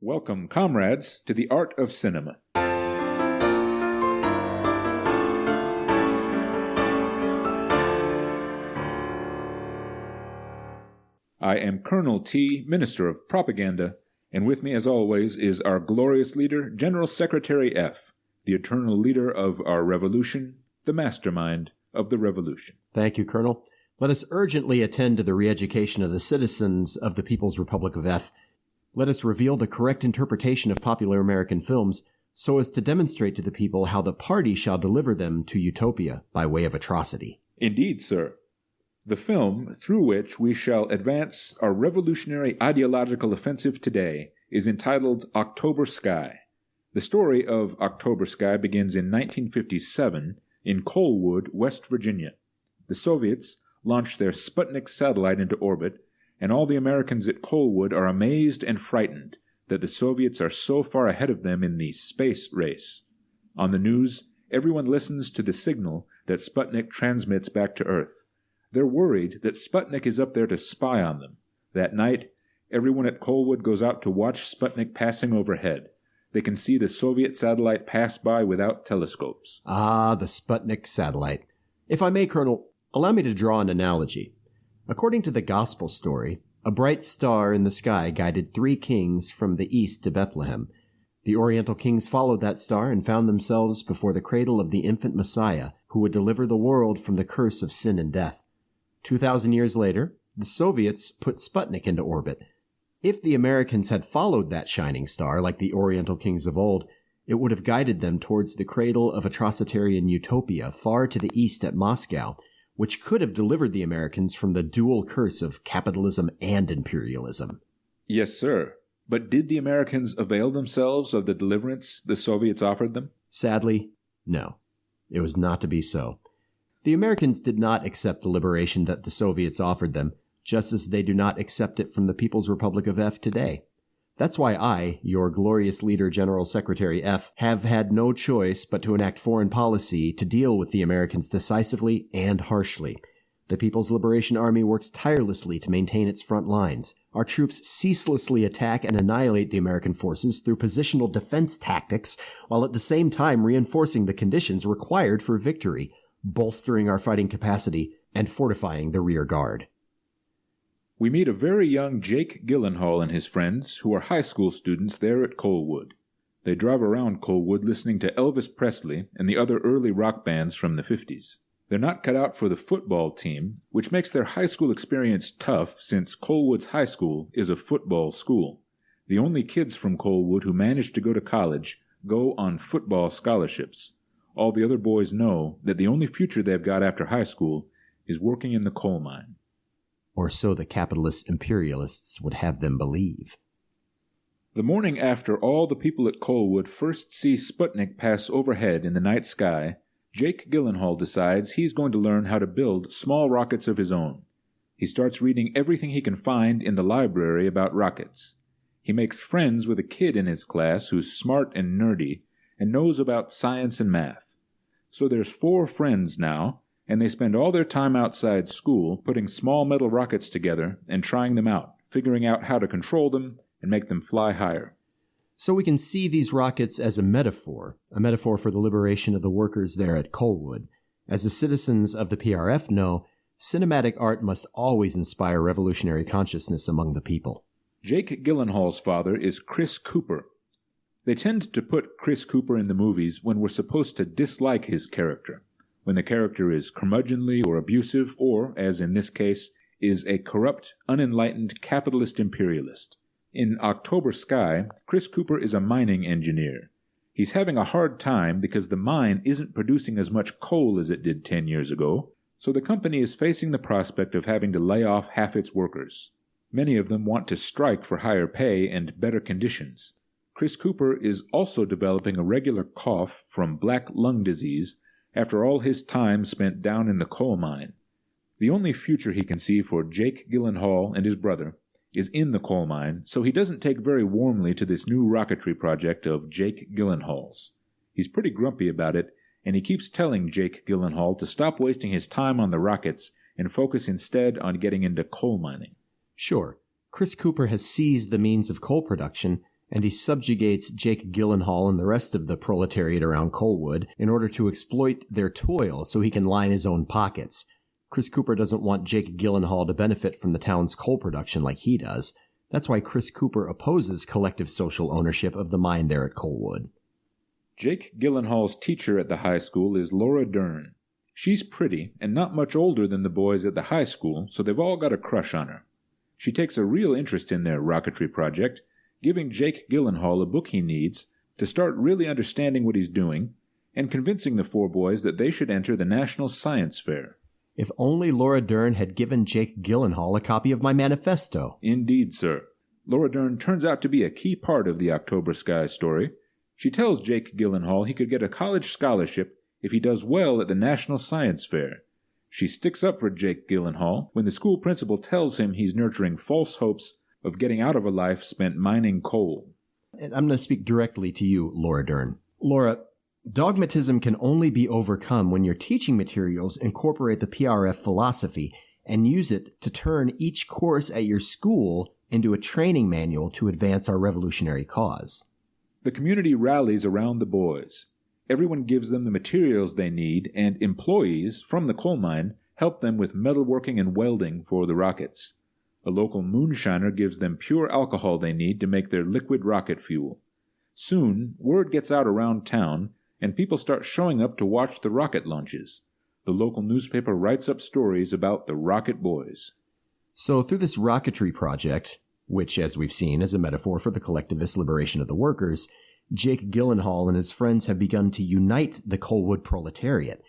Welcome, comrades, to the art of cinema. I am Colonel T, Minister of Propaganda, and with me, as always, is our glorious leader, General Secretary F, the eternal leader of our revolution, the mastermind of the revolution. Thank you, Colonel. Let us urgently attend to the re-education of the citizens of the People's Republic of F. Let us reveal the correct interpretation of popular American films so as to demonstrate to the people how the party shall deliver them to utopia by way of atrocity. Indeed, sir. The film through which we shall advance our revolutionary ideological offensive today is entitled October Sky. The story of October Sky begins in 1957 in Colwood, West Virginia. The Soviets launch their Sputnik satellite into orbit, and all the Americans at Colwood are amazed and frightened that the Soviets are so far ahead of them in the space race. On the news, everyone listens to the signal that Sputnik transmits back to Earth. They're worried that Sputnik is up there to spy on them. That night, everyone at Colwood goes out to watch Sputnik passing overhead. They can see the Soviet satellite pass by without telescopes. Ah, the Sputnik satellite. If I may, Colonel, allow me to draw an analogy. According to the Gospel story, a bright star in the sky guided 3 kings from the east to Bethlehem. The Oriental kings followed that star and found themselves before the cradle of the infant Messiah, who would deliver the world from the curse of sin and death. 2,000 years later, the Soviets put Sputnik into orbit. If the Americans had followed that shining star like the Oriental kings of old, it would have guided them towards the cradle of atrocitarian utopia far to the east at Moscow, which could have delivered the Americans from the dual curse of capitalism and imperialism. Yes, sir. But did the Americans avail themselves of the deliverance the Soviets offered them? Sadly, no. It was not to be so. The Americans did not accept the liberation that the Soviets offered them, just as they do not accept it from the People's Republic of F today. That's why I, your glorious leader, General Secretary F, have had no choice but to enact foreign policy to deal with the Americans decisively and harshly. The People's Liberation Army works tirelessly to maintain its front lines. Our troops ceaselessly attack and annihilate the American forces through positional defense tactics, while at the same time reinforcing the conditions required for victory, bolstering our fighting capacity, and fortifying the rear guard. We meet a very young Jake Gyllenhaal and his friends, who are high school students there at Colwood. They drive around Colwood listening to Elvis Presley and the other early rock bands from the 50s. They're not cut out for the football team, which makes their high school experience tough since Colwood's high school is a football school. The only kids from Colwood who manage to go to college go on football scholarships. All the other boys know that the only future they've got after high school is working in the coal mine. Or so the capitalist-imperialists would have them believe. The morning after all the people at Colwood first see Sputnik pass overhead in the night sky, Jake Gyllenhaal decides he's going to learn how to build small rockets of his own. He starts reading everything he can find in the library about rockets. He makes friends with a kid in his class who's smart and nerdy and knows about science and math. So there's 4 friends now, and they spend all their time outside school putting small metal rockets together and trying them out, figuring out how to control them and make them fly higher. So we can see these rockets as a metaphor for the liberation of the workers there at Colwood. As the citizens of the PRF know, cinematic art must always inspire revolutionary consciousness among the people. Jake Gyllenhaal's father is Chris Cooper. They tend to put Chris Cooper in the movies when we're supposed to dislike his character, when the character is curmudgeonly or abusive or, as in this case, is a corrupt, unenlightened capitalist-imperialist. In October Sky, Chris Cooper is a mining engineer. He's having a hard time because the mine isn't producing as much coal as it did 10 years ago, so the company is facing the prospect of having to lay off half its workers. Many of them want to strike for higher pay and better conditions. Chris Cooper is also developing a regular cough from black lung disease after all his time spent down in the coal mine. The only future he can see for Jake Gyllenhaal and his brother is in the coal mine, so he doesn't take very warmly to this new rocketry project of Jake Gyllenhaal's. He's pretty grumpy about it, and he keeps telling Jake Gyllenhaal to stop wasting his time on the rockets and focus instead on getting into coal mining. Sure, Chris Cooper has seized the means of coal production and he subjugates Jake Gyllenhaal and the rest of the proletariat around Coalwood in order to exploit their toil so he can line his own pockets. Chris Cooper doesn't want Jake Gyllenhaal to benefit from the town's coal production like he does. That's why Chris Cooper opposes collective social ownership of the mine there at Coalwood. Jake Gyllenhaal's teacher at the high school is Laura Dern. She's pretty and not much older than the boys at the high school, so they've all got a crush on her. She takes a real interest in their rocketry project, giving Jake Gyllenhaal a book he needs to start really understanding what he's doing, and convincing the four boys that they should enter the National Science Fair. If only Laura Dern had given Jake Gyllenhaal a copy of my manifesto. Indeed, sir. Laura Dern turns out to be a key part of the October Sky story. She tells Jake Gyllenhaal he could get a college scholarship if he does well at the National Science Fair. She sticks up for Jake Gyllenhaal when the school principal tells him he's nurturing false hopes of getting out of a life spent mining coal. And I'm going to speak directly to you, Laura Dern. Laura, dogmatism can only be overcome when your teaching materials incorporate the PRF philosophy and use it to turn each course at your school into a training manual to advance our revolutionary cause. The community rallies around the boys. Everyone gives them the materials they need, and employees from the coal mine help them with metalworking and welding for the rockets. A local moonshiner gives them pure alcohol they need to make their liquid rocket fuel. Soon, word gets out around town, and people start showing up to watch the rocket launches. The local newspaper writes up stories about the Rocket Boys. So through this rocketry project, which, as we've seen, is a metaphor for the collectivist liberation of the workers, Jake Gyllenhaal and his friends have begun to unite the Coalwood proletariat.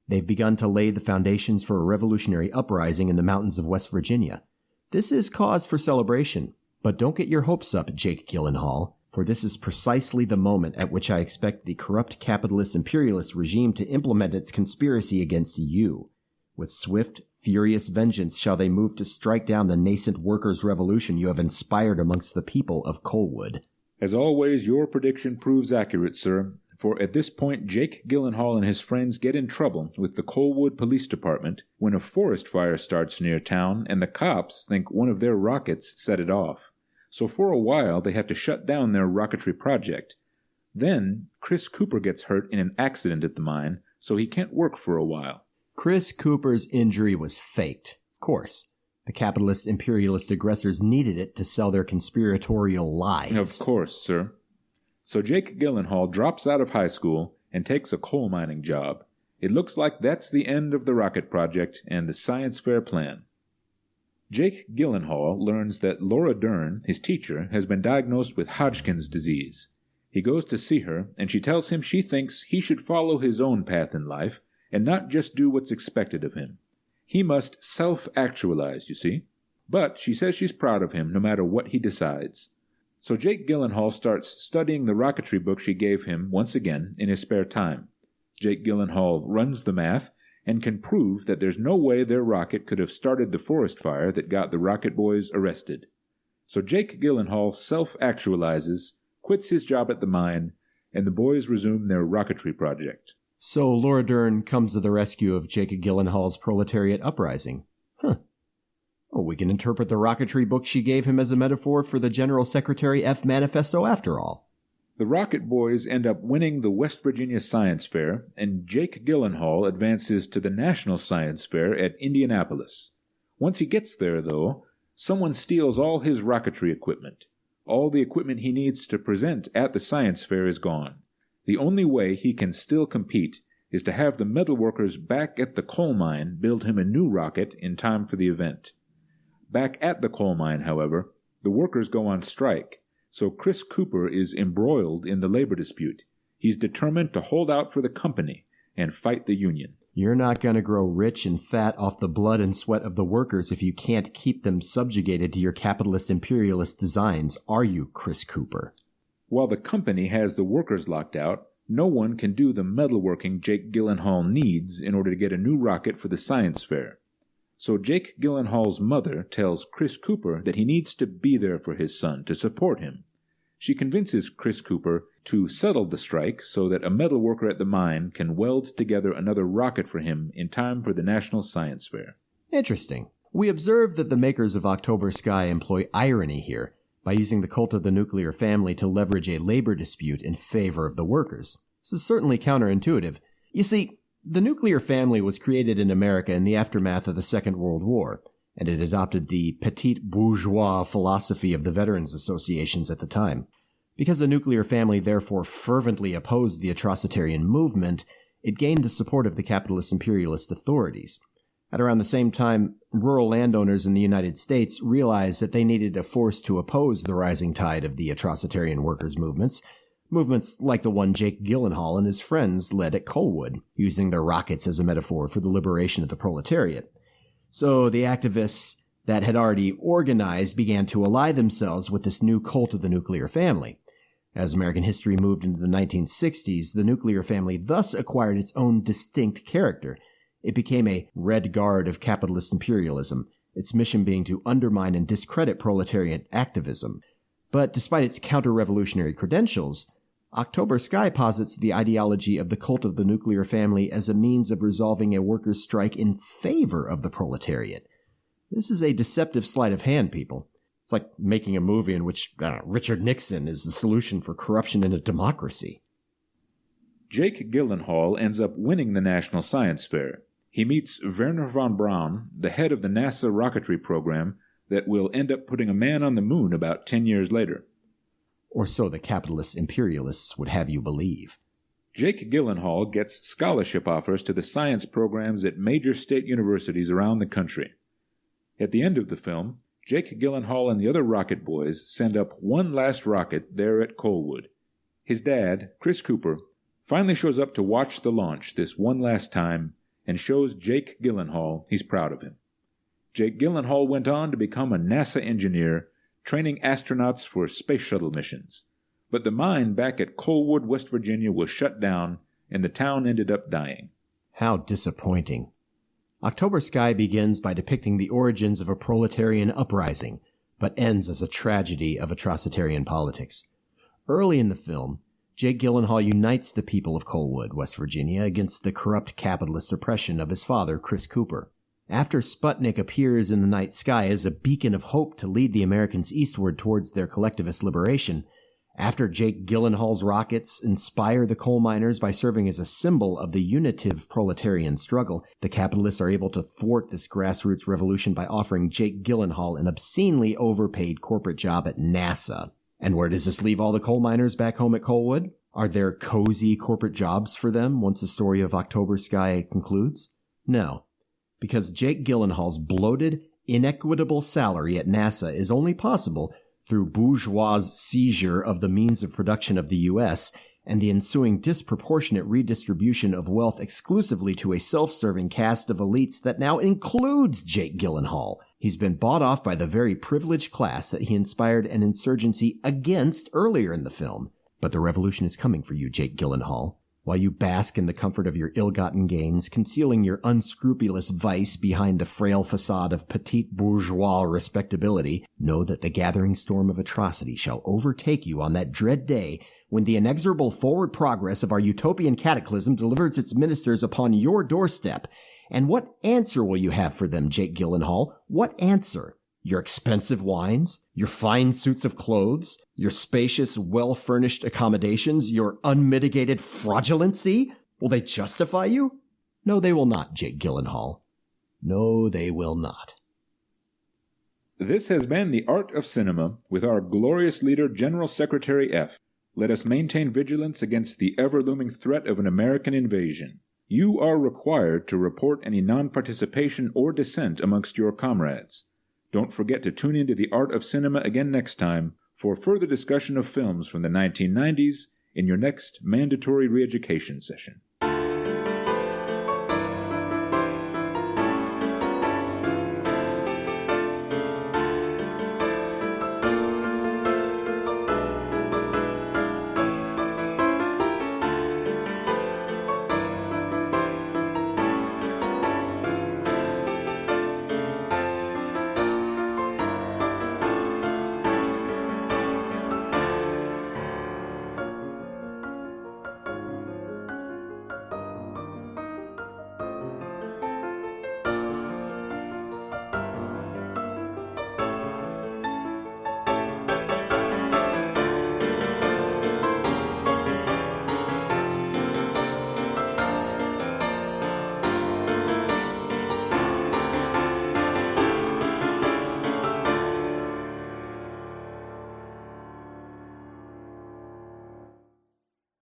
They've begun to lay the foundations for a revolutionary uprising in the mountains of West Virginia. This is cause for celebration, but don't get your hopes up, Jake Gyllenhaal, for this is precisely the moment at which I expect the corrupt capitalist-imperialist regime to implement its conspiracy against you. With swift, furious vengeance shall they move to strike down the nascent workers' revolution you have inspired amongst the people of Coalwood. As always, your prediction proves accurate, sir, for at this point Jake Gyllenhaal and his friends get in trouble with the Coalwood Police Department when a forest fire starts near town and the cops think one of their rockets set it off. So for a while they have to shut down their rocketry project. Then Chris Cooper gets hurt in an accident at the mine, so he can't work for a while. Chris Cooper's injury was faked, of course. The capitalist-imperialist aggressors needed it to sell their conspiratorial lies. Of course, sir. So Jake Gyllenhaal drops out of high school and takes a coal mining job. It looks like that's the end of the rocket project and the science fair plan. Jake Gyllenhaal learns that Laura Dern, his teacher, has been diagnosed with Hodgkin's disease. He goes to see her, and she tells him she thinks he should follow his own path in life and not just do what's expected of him. He must self-actualize, you see. But she says she's proud of him no matter what he decides. So Jake Gyllenhaal starts studying the rocketry book she gave him once again in his spare time. Jake Gyllenhaal runs the math and can prove that there's no way their rocket could have started the forest fire that got the Rocket Boys arrested. So Jake Gyllenhaal self-actualizes, quits his job at the mine, and the boys resume their rocketry project. So Laura Dern comes to the rescue of Jake Gyllenhaal's proletariat uprising. Well, we can interpret the rocketry book she gave him as a metaphor for the General Secretary F manifesto after all. The Rocket Boys end up winning the West Virginia Science Fair, and Jake Gyllenhaal advances to the National Science Fair at Indianapolis. Once he gets there, though, someone steals all his rocketry equipment. All the equipment he needs to present at the science fair is gone. The only way he can still compete is to have the metalworkers back at the coal mine build him a new rocket in time for the event. Back at the coal mine, however, the workers go on strike, so Chris Cooper is embroiled in the labor dispute. He's determined to hold out for the company and fight the union. You're not going to grow rich and fat off the blood and sweat of the workers if you can't keep them subjugated to your capitalist-imperialist designs, are you, Chris Cooper? While the company has the workers locked out, no one can do the metalworking Jake Gyllenhaal needs in order to get a new rocket for the science fair. So Jake Gyllenhaal's mother tells Chris Cooper that he needs to be there for his son to support him. She convinces Chris Cooper to settle the strike so that a metalworker at the mine can weld together another rocket for him in time for the National Science Fair. Interesting. We observe that the makers of October Sky employ irony here. by using the cult of the nuclear family to leverage a labor dispute in favor of the workers. This is certainly counterintuitive. You see, the nuclear family was created in America in the aftermath of the Second World War, and it adopted the petit bourgeois philosophy of the veterans associations at the time. Because the nuclear family therefore fervently opposed the atrocitarian movement, it gained the support of the capitalist-imperialist authorities. At around the same time, rural landowners in the United States realized that they needed a force to oppose the rising tide of the atrocitarian workers' movements like the one Jake Gyllenhaal and his friends led at Colwood, using their rockets as a metaphor for the liberation of the proletariat. So the activists that had already organized began to ally themselves with this new cult of the nuclear family. As American history moved into the 1960s, the nuclear family thus acquired its own distinct character. It became a red guard of capitalist imperialism, its mission being to undermine and discredit proletariat activism. But despite its counter-revolutionary credentials, October Sky posits the ideology of the cult of the nuclear family as a means of resolving a workers' strike in favor of the proletariat. This is a deceptive sleight of hand, people. It's like making a movie in which Richard Nixon is the solution for corruption in a democracy. Jake Gyllenhaal ends up winning the National Science Fair. He meets Wernher von Braun, the head of the NASA rocketry program that will end up putting a man on the moon about 10 years later. Or so the capitalist-imperialists would have you believe. Jake Gyllenhaal gets scholarship offers to the science programs at major state universities around the country. At the end of the film, Jake Gyllenhaal and the other rocket boys send up one last rocket there at Colwood. His dad, Chris Cooper, finally shows up to watch the launch this one last time and shows Jake Gyllenhaal he's proud of him. Jake Gyllenhaal went on to become a NASA engineer, training astronauts for space shuttle missions. But the mine back at Colwood, West Virginia was shut down, and the town ended up dying. How disappointing. October Sky begins by depicting the origins of a proletarian uprising, but ends as a tragedy of atrocitarian politics. Early in the film, Jake Gyllenhaal unites the people of Colwood, West Virginia, against the corrupt capitalist oppression of his father, Chris Cooper. After Sputnik appears in the night sky as a beacon of hope to lead the Americans eastward towards their collectivist liberation, after Jake Gyllenhaal's rockets inspire the coal miners by serving as a symbol of the unitive proletarian struggle, the capitalists are able to thwart this grassroots revolution by offering Jake Gyllenhaal an obscenely overpaid corporate job at NASA. And where does this leave all the coal miners back home at Colwood? Are there cozy corporate jobs for them once the story of October Sky concludes? No, because Jake Gyllenhaal's bloated, inequitable salary at NASA is only possible through bourgeois seizure of the means of production of the U.S. and the ensuing disproportionate redistribution of wealth exclusively to a self-serving cast of elites that now includes Jake Gyllenhaal. He's been bought off by the very privileged class that he inspired an insurgency against earlier in the film. But the revolution is coming for you, Jake Gyllenhaal. While you bask in the comfort of your ill-gotten gains, concealing your unscrupulous vice behind the frail facade of petite bourgeois respectability, know that the gathering storm of atrocity shall overtake you on that dread day when the inexorable forward progress of our utopian cataclysm delivers its ministers upon your doorstep. And what answer will you have for them, Jake Gyllenhaal? What answer? Your expensive wines? Your fine suits of clothes? Your spacious, well-furnished accommodations? Your unmitigated fraudulency? Will they justify you? No, they will not, Jake Gyllenhaal. No, they will not. This has been The Art of Cinema with our glorious leader, General Secretary F. Let us maintain vigilance against the ever-looming threat of an American invasion. You are required to report any non-participation or dissent amongst your comrades. Don't forget to tune into The Art of Cinema again next time for further discussion of films from the 1990s in your next mandatory re-education session.